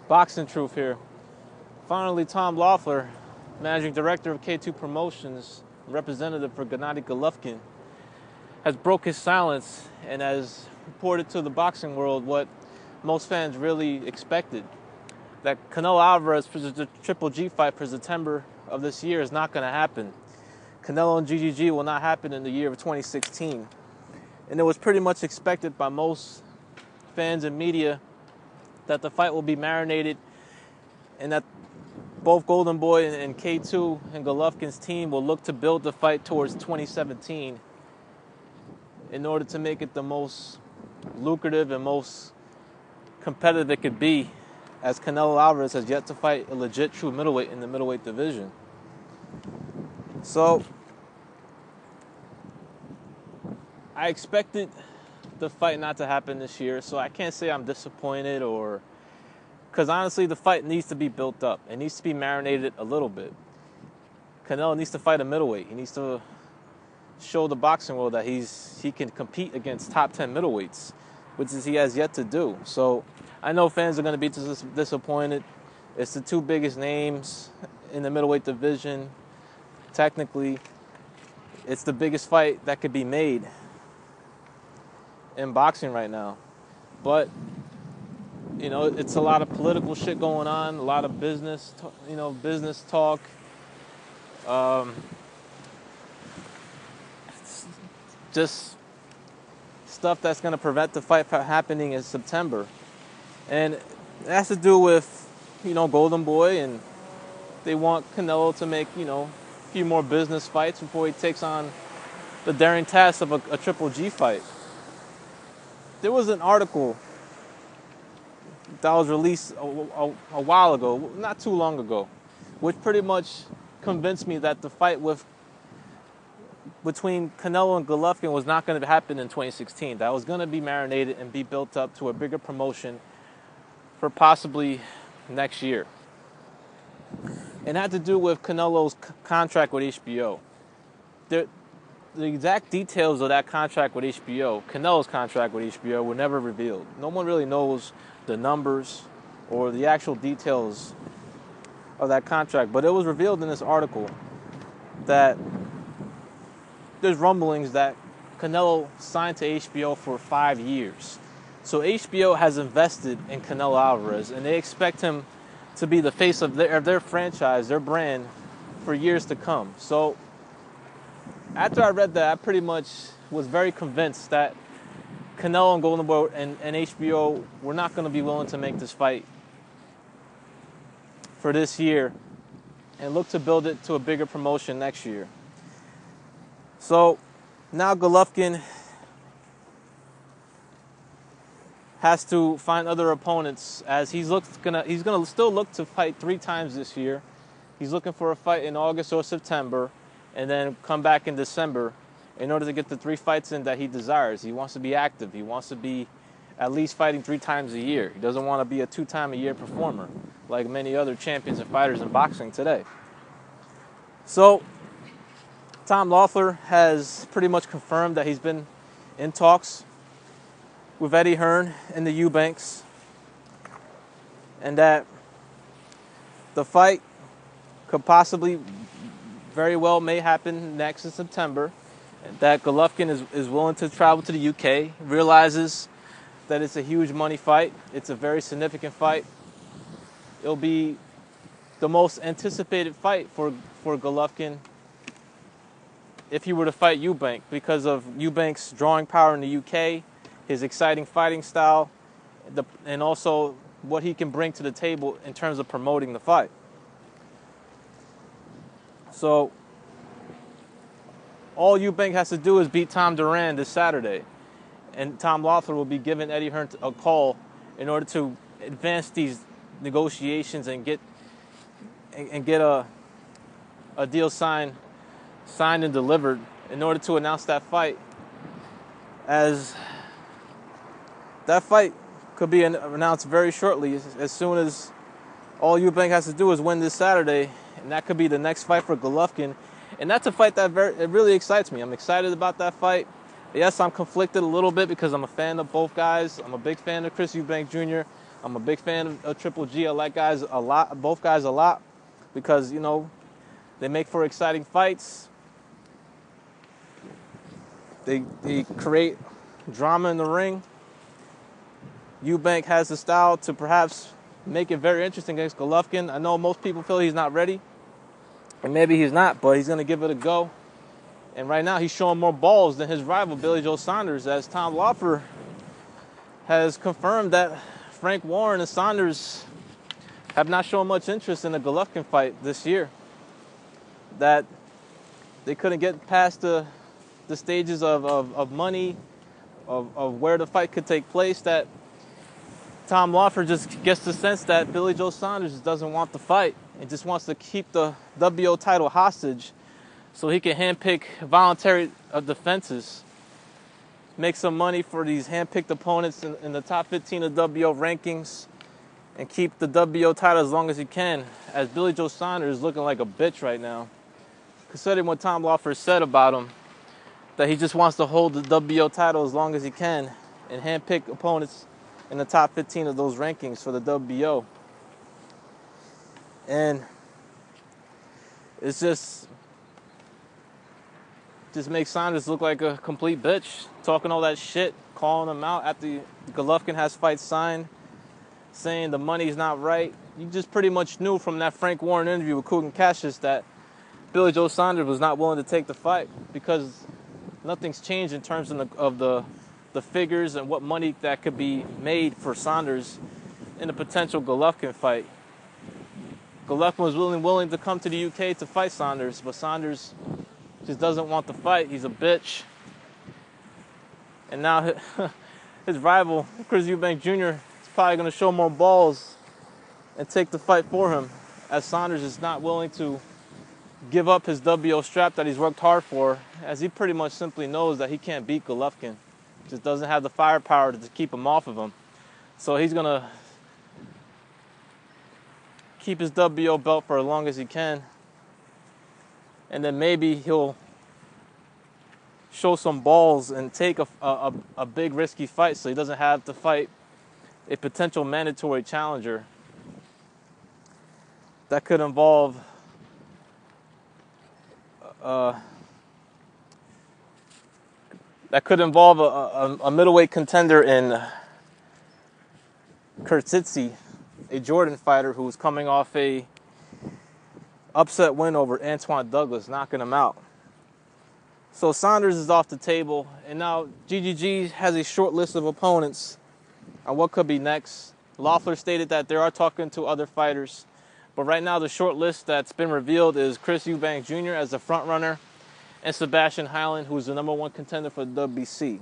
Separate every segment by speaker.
Speaker 1: Boxing Truth here. Finally, Tom Loeffler, managing director of K2 Promotions, representative for Gennady Golovkin, has broke his silence and has reported to the boxing world what most fans really expected. That Canelo Alvarez for the Triple G fight for September of this year is not going to happen. Canelo and GGG will not happen in the year of 2016. And it was pretty much expected by most fans and media that the fight will be marinated and that both Golden Boy and K2 and Golovkin's team will look to build the fight towards 2017 in order to make it the most lucrative and most competitive it could be, as Canelo Alvarez has yet to fight a legit true middleweight in the middleweight division. So I expected the fight not to happen this year, so I can't say I'm disappointed, or because honestly the fight needs to be built up. It needs to be marinated a little bit. Canelo needs to fight a middleweight. He needs to show the boxing world that he can compete against top 10 middleweights, which he has yet to do. So I know fans are going to be disappointed. It's the two biggest names in the middleweight division. Technically, it's the biggest fight that could be made in boxing right now. But, you know, it's a lot of political shit going on, a lot of business talk. Just stuff that's going to prevent the fight from happening in September. And it has to do with, Golden Boy, and they want Canelo to make, a few more business fights before he takes on the daring task of a Triple G fight. There was an article that was released a while ago, not too long ago, which pretty much convinced me that the fight between Canelo and Golovkin was not going to happen in 2016. That was going to be marinated and be built up to a bigger promotion for possibly next year. It had to do with Canelo's contract with HBO. The exact details of that contract with HBO, Canelo's contract with HBO, were never revealed. No one really knows the numbers or the actual details of that contract, but it was revealed in this article that there's rumblings that Canelo signed to HBO for 5 years. So HBO has invested in Canelo Alvarez, and they expect him to be the face of their franchise, their brand, for years to come. So after I read that, I pretty much was very convinced that Canelo and Golden Boy and HBO were not going to be willing to make this fight for this year and look to build it to a bigger promotion next year. So now Golovkin has to find other opponents, as he's gonna still look to fight 3 times this year. He's looking for a fight in August or September, and then come back in December in order to get the 3 fights in that he desires. He wants to be active. He wants to be at least fighting 3 times a year. He doesn't want to be a 2-time-a-year performer like many other champions and fighters in boxing today. So Tom Loeffler has pretty much confirmed that he's been in talks with Eddie Hearn and the Eubanks, and that the fight could possibly very well may happen next in September, and that Golovkin is willing to travel to the UK, realizes that it's a huge money fight, it's a very significant fight. It'll be the most anticipated fight for Golovkin if he were to fight Eubank, because of Eubank's drawing power in the UK, his exciting fighting style, and also what he can bring to the table in terms of promoting the fight. So all Eubank has to do is beat Tom Duran this Saturday, and Tom Loeffler will be giving Eddie Hearn a call in order to advance these negotiations and get a deal signed and delivered in order to announce that fight, as that fight could be announced very shortly, as soon as all Eubank has to do is win this Saturday, and that could be the next fight for Golovkin. And that's a fight that it really excites me. I'm excited about that fight. Yes, I'm conflicted a little bit because I'm a fan of both guys. I'm a big fan of Chris Eubank Jr., I'm a big fan of Triple G. I like guys a lot, both guys a lot, because, you know, they make for exciting fights. They create drama in the ring. Eubank has the style to perhaps make it very interesting against Golovkin. I know most people feel he's not ready, and maybe he's not, but he's going to give it a go. And right now he's showing more balls than his rival, Billy Joe Saunders, as Tom Loeffler has confirmed that Frank Warren and Saunders have not shown much interest in the Golovkin fight this year. That they couldn't get past the stages of money, of where the fight could take place, that Tom Loeffler just gets the sense that Billy Joe Saunders just doesn't want the fight and just wants to keep the WBO title hostage so he can handpick voluntary defenses, make some money for these handpicked opponents in the top 15 of WBO rankings, and keep the WBO title as long as he can, as Billy Joe Saunders is looking like a bitch right now. Considering what Tom Loeffler said about him, that he just wants to hold the WBO title as long as he can and handpick opponents in the top 15 of those rankings for the WBO. And it's just makes Saunders look like a complete bitch, talking all that shit, calling him out after Golovkin has fights signed, saying the money's not right. You just pretty much knew from that Frank Warren interview with Kugan Cassius that Billy Joe Saunders was not willing to take the fight, because nothing's changed in terms of the figures and what money that could be made for Saunders in a potential Golovkin fight. Golovkin was willing to come to the UK to fight Saunders, but Saunders just doesn't want the fight. He's a bitch. And now his rival, Chris Eubank Jr., is probably going to show more balls and take the fight for him, as Saunders is not willing to give up his WBO strap that he's worked hard for, as he pretty much simply knows that he can't beat Golovkin. Just doesn't have the firepower to keep him off of him. So he's going to keep his WBO belt for as long as he can. And then maybe he'll show some balls and take a big risky fight so he doesn't have to fight a potential mandatory challenger that could involve a middleweight contender in Kurtzitzi, a Jordan fighter who was coming off a upset win over Antoine Douglas, knocking him out. So Saunders is off the table, and now GGG has a short list of opponents on what could be next. Loeffler stated that they are talking to other fighters, but right now the short list that's been revealed is Chris Eubank Jr. as the front runner, and Sebastian Hyland, who's the #1 contender for the WBC.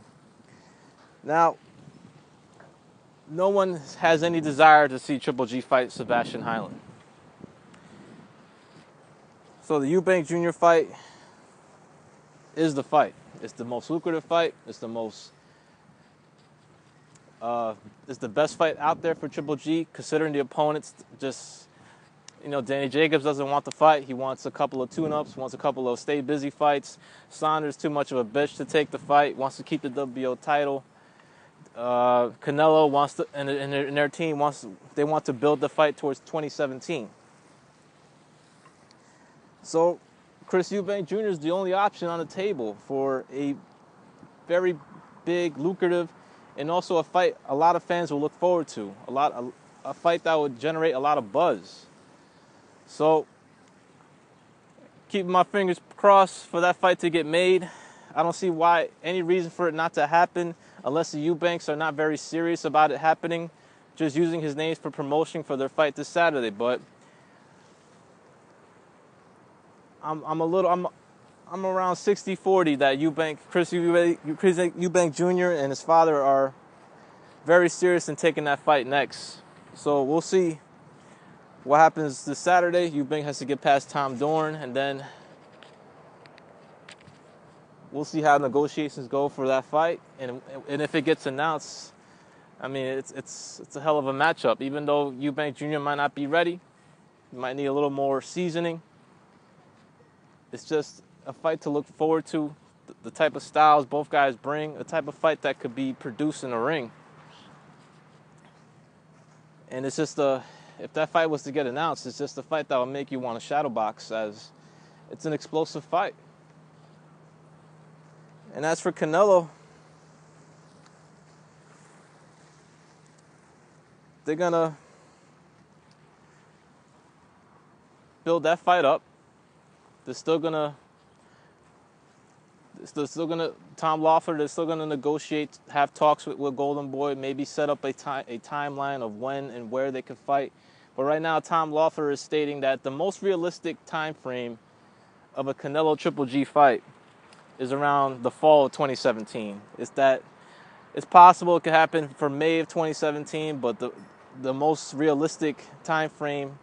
Speaker 1: Now, no one has any desire to see Triple G fight Sebastian Hyland. So the Eubank Jr. fight is the fight. It's the most lucrative fight. It's the most it's the best fight out there for Triple G, considering the opponents. Just, you know, Danny Jacobs doesn't want the fight. He wants a couple of tune-ups, wants a couple of stay busy fights. Saunders too much of a bitch to take the fight, wants to keep the WBO title. Canelo wants to, and their team want to build the fight towards 2017. So Chris Eubank Jr. is the only option on the table for a very big, lucrative, and also a fight a lot of fans will look forward to. A fight that would generate a lot of buzz. So, keeping my fingers crossed for that fight to get made. I don't see any reason for it not to happen, unless the Eubanks are not very serious about it happening, just using his names for promotion for their fight this Saturday. But I'm around 60-40 that Chris Eubank Jr. and his father are very serious in taking that fight next. So we'll see what happens this Saturday. Eubank has to get past Tom Dorn, and then we'll see how negotiations go for that fight. And if it gets announced, I mean, it's a hell of a matchup. Even though Eubank Jr. might not be ready, he might need a little more seasoning. It's just a fight to look forward to, the type of styles both guys bring, a type of fight that could be produced in a ring. And it's just if that fight was to get announced, it's just a fight that will make you want to shadow box, as it's an explosive fight. And as for Canelo, they're gonna build that fight up. They're still gonna Tom Loeffler, they're still gonna negotiate, have talks with Golden Boy, maybe set up a timeline of when and where they can fight. But right now, Tom Loeffler is stating that the most realistic time frame of a Canelo Triple G fight is around the fall of 2017. It's possible it could happen for May of 2017, but the most realistic time frame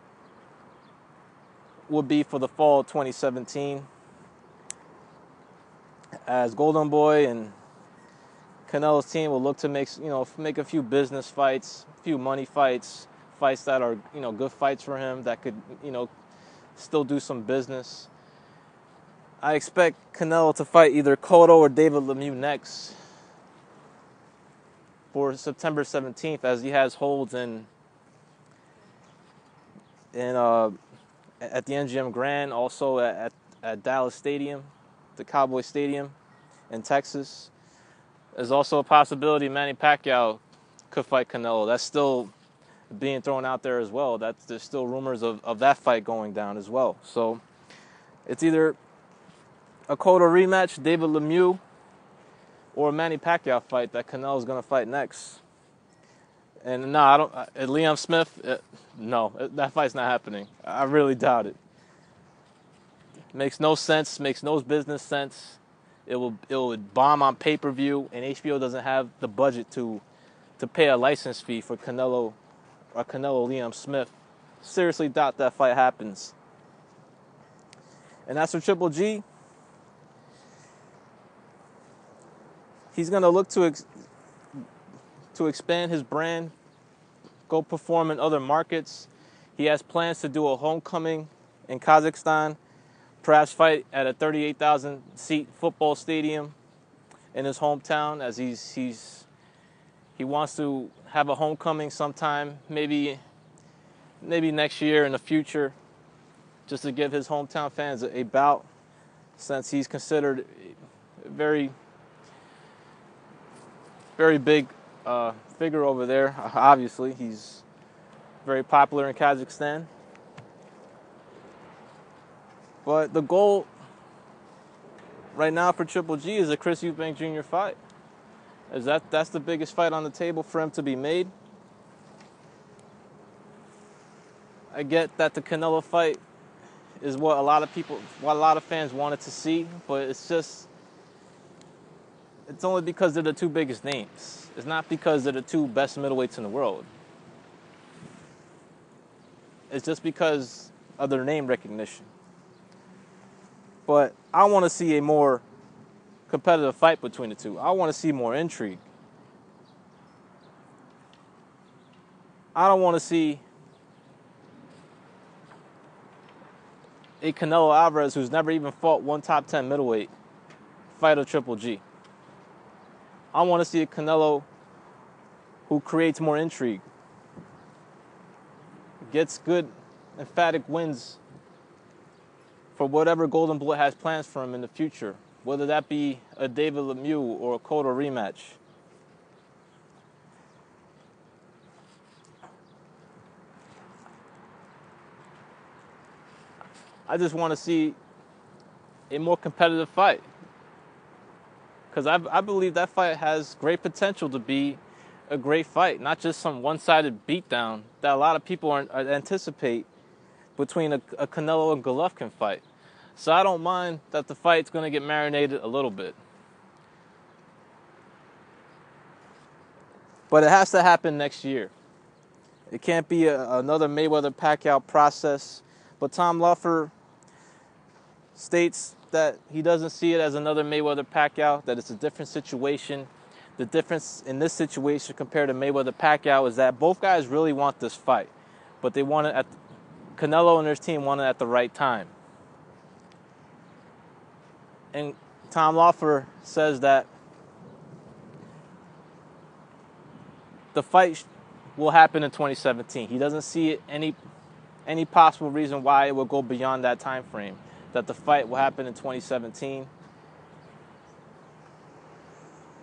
Speaker 1: would be for the fall of 2017, as Golden Boy and Canelo's team will look to make a few business fights, a few money fights, fights that are good fights for him that could still do some business. I expect Canelo to fight either Cotto or David Lemieux next for September 17th, as he has holds at the MGM Grand, also at Dallas Stadium, the Cowboy Stadium in Texas. There's also a possibility Manny Pacquiao could fight Canelo. That's still being thrown out there as well. There's still rumors of that fight going down as well. So it's either a Cotto rematch, David Lemieux, or a Manny Pacquiao fight that Canelo's going to fight next. And no, I don't. Liam Smith, no, that fight's not happening. I really doubt it. Makes no sense. Makes no business sense. It would bomb on pay-per-view, and HBO doesn't have the budget to pay a license fee for Canelo Liam Smith. Seriously doubt that fight happens. And as for Triple G, he's going to look to expand his brand, go perform in other markets. He has plans to do a homecoming in Kazakhstan, perhaps fight at a 38,000-seat football stadium in his hometown, as he wants to have a homecoming sometime, maybe next year in the future, just to give his hometown fans a bout, since he's considered a very, very big figure over there. Obviously, he's very popular in Kazakhstan. But the goal right now for Triple G is a Chris Eubank Jr. fight. That's the biggest fight on the table for him to be made. I get that the Canelo fight is what a lot of fans wanted to see, but it's only because they're the two biggest names. It's not because they're the two best middleweights in the world. It's just because of their name recognition. But I want to see a more competitive fight between the two. I want to see more intrigue. I don't want to see a Canelo Alvarez, who's never even fought one top 10 middleweight, fight a Triple G. I want to see a Canelo who creates more intrigue, gets good, emphatic wins for whatever Golden Boy has plans for him in the future, whether that be a David Lemieux or a Cotto rematch. I just want to see a more competitive fight, because I believe that fight has great potential to be a great fight, not just some one-sided beatdown that a lot of people anticipate between a Canelo and Golovkin fight. So I don't mind that the fight's going to get marinated a little bit. But it has to happen next year. It can't be another Mayweather-Pacquiao process. But Tom Loeffler states that he doesn't see it as another Mayweather-Pacquiao, that it's a different situation. The difference in this situation compared to Mayweather-Pacquiao is that both guys really want this fight, but they want it Canelo and his team want it at the right time. And Tom Loeffler says that the fight will happen in 2017. He doesn't see any possible reason why it will go beyond that time frame, that the fight will happen in 2017.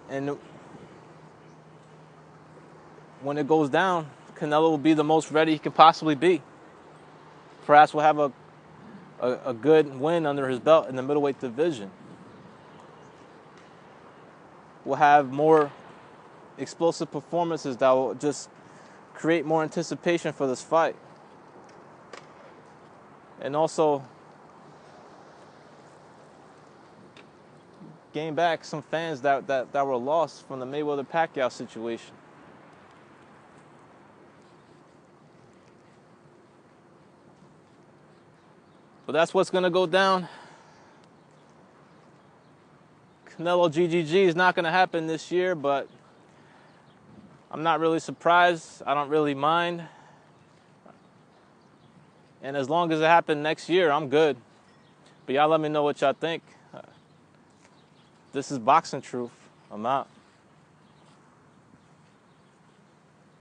Speaker 1: And when it goes down, Canelo will be the most ready he can possibly be. Perhaps we'll have a good win under his belt in the middleweight division. We'll have more explosive performances that will just create more anticipation for this fight. And also gain back some fans that were lost from the Mayweather-Pacquiao situation. But that's what's going to go down. Canelo GGG is not going to happen this year, but I'm not really surprised. I don't really mind. And as long as it happens next year, I'm good. But y'all let me know what y'all think. This is Boxing Truth. I'm out.